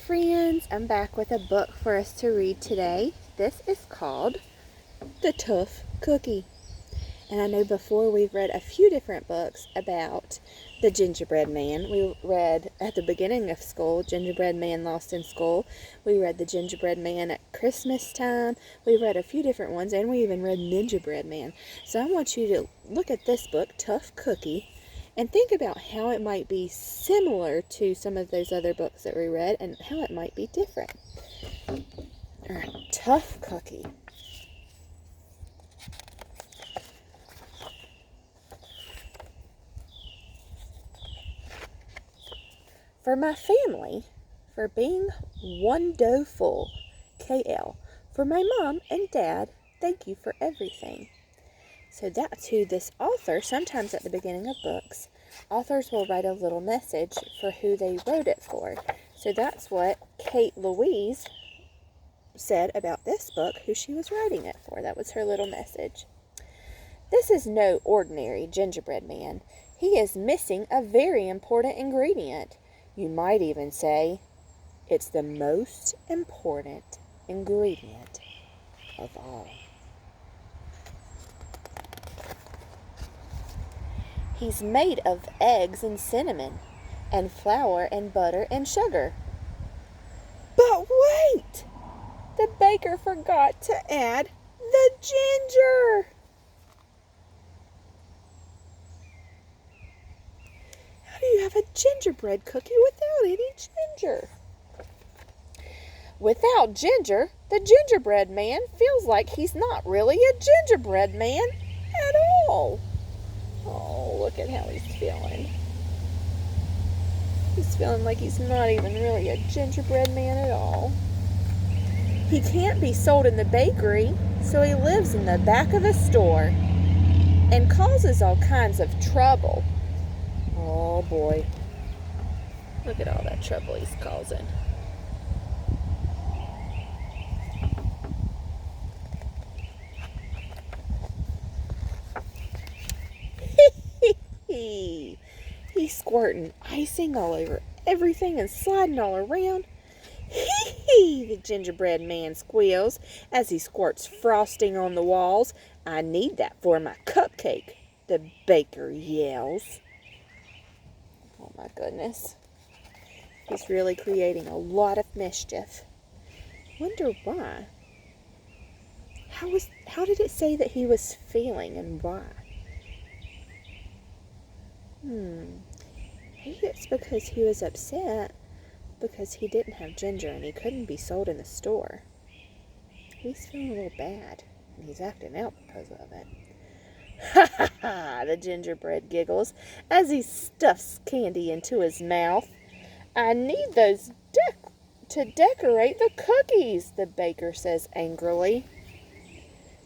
friends, I'm back with a book for us to read today. This is called The Tough Cookie. And I know before we've read a few different books about the gingerbread man. We read at the beginning of school, Gingerbread Man Lost in School. We read the Gingerbread Man at Christmas time. We read a few different ones, and we even read Gingerbread Man. So I want you to look at this book, Tough Cookie, and think about how it might be similar to some of those other books that we read and how it might be different. All right, Tough Cookie. For my family, for being wonderful, KL. For my mom and dad, thank you for everything. So that's who this author, sometimes at the beginning of books, authors will write a little message for who they wrote it for. So that's what Kate Louise said about this book, who she was writing it for. That was her little message. This is no ordinary gingerbread man. He is missing a very important ingredient. You might even say it's the most important ingredient of all. He's made of eggs and cinnamon, and flour and butter and sugar. But wait! The baker forgot to add the ginger! How do you have a gingerbread cookie without any ginger? Without ginger, the gingerbread man feels like he's not really a gingerbread man at all. Oh, look at how he's feeling. He's feeling like he's not even really a gingerbread man at all. He can't be sold in the bakery, so he lives in the back of a store and causes all kinds of trouble. Oh boy. Look at all that trouble he's causing. He's squirting icing all over everything and sliding all around. The gingerbread man squeals as he squirts frosting on the walls. I need that for my cupcake, the baker yells. Oh my goodness. He's really creating a lot of mischief. Wonder why? How did it say that he was feeling and why? Maybe it's because he was upset because he didn't have ginger and he couldn't be sold in the store. He's feeling a little bad and he's acting out because of it. Ha ha ha, the gingerbread giggles as he stuffs candy into his mouth. I need those to decorate the cookies, the baker says angrily.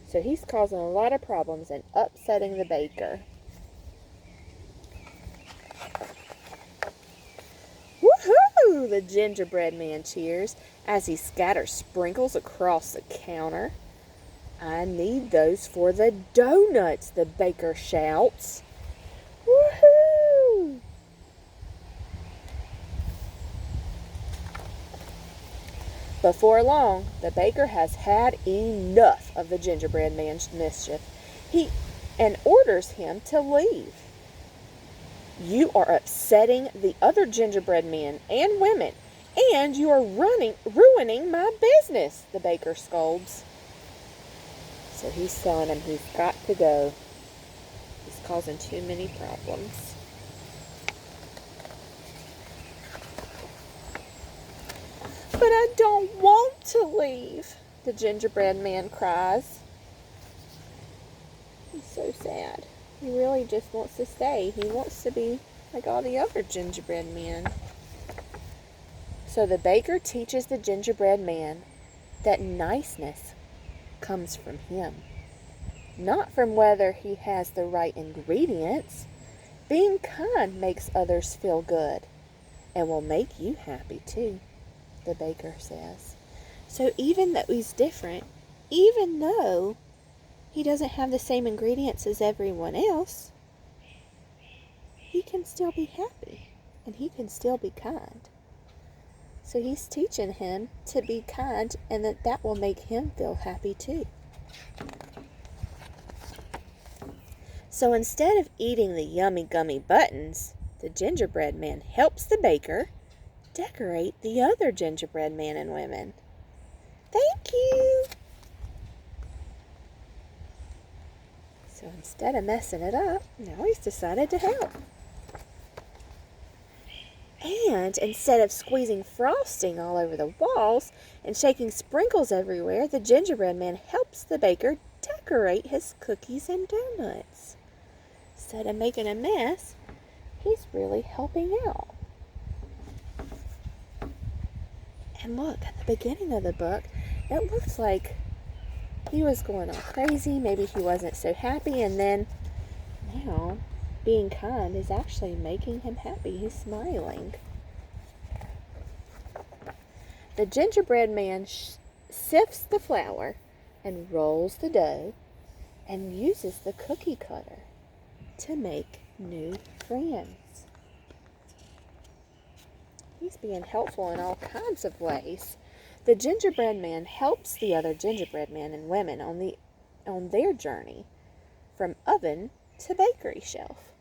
So he's causing a lot of problems and upsetting the baker. Woohoo! The gingerbread man cheers as he scatters sprinkles across the counter. I need those for the donuts, the baker shouts. Woohoo! Before long, the baker has had enough of the gingerbread man's mischief. He orders him to leave. You are upsetting the other gingerbread men and women, and you are ruining my business, the baker scolds. So he's telling him he's got to go. He's causing too many problems. But I don't want to leave, the gingerbread man cries. He's so sad. He really just wants to stay. He wants to be like all the other gingerbread men. So the baker teaches the gingerbread man that niceness comes from him, not from whether he has the right ingredients. Being kind makes others feel good and will make you happy too, the baker says. So even though he's different, even though he doesn't have the same ingredients as everyone else, he can still be happy and he can still be kind. So he's teaching him to be kind, and that will make him feel happy too. So instead of eating the yummy gummy buttons, the gingerbread man helps the baker decorate the other gingerbread man and women. Thank you! So instead of messing it up, now he's decided to help. And instead of squeezing frosting all over the walls and shaking sprinkles everywhere, the gingerbread man helps the baker decorate his cookies and donuts. Instead of making a mess, he's really helping out. And look, at the beginning of the book, it looks like he was going all crazy. Maybe he wasn't so happy, and then now being kind is actually making him happy. He's smiling. The gingerbread man sifts the flour and rolls the dough and uses the cookie cutter to make new friends. He's being helpful in all kinds of ways. The gingerbread man helps the other gingerbread men and women on their journey from oven to bakery shelf.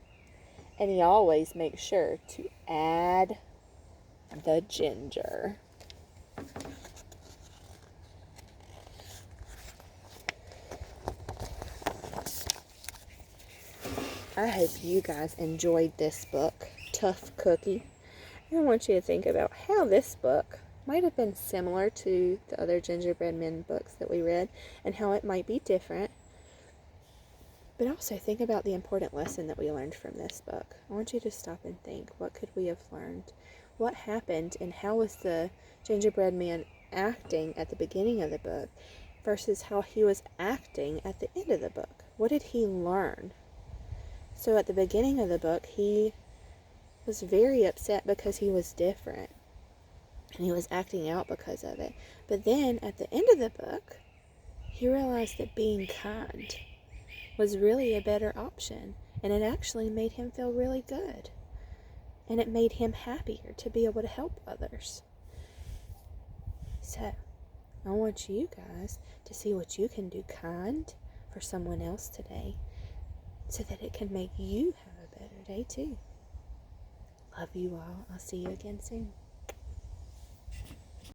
And he always makes sure to add the ginger. I hope you guys enjoyed this book, Tough Cookie. I want you to think about how this book might have been similar to the other gingerbread men books that we read and how it might be different. But also think about the important lesson that we learned from this book. I want you to stop and think, what could we have learned? What happened and how was the gingerbread man acting at the beginning of the book versus how he was acting at the end of the book? What did he learn? So at the beginning of the book, he was very upset because he was different. And he was acting out because of it. But then at the end of the book, he realized that being kind was really a better option. And it actually made him feel really good. And it made him happier to be able to help others. So, I want you guys to see what you can do kind for someone else today so that it can make you have a better day too. Love you all. I'll see you again soon.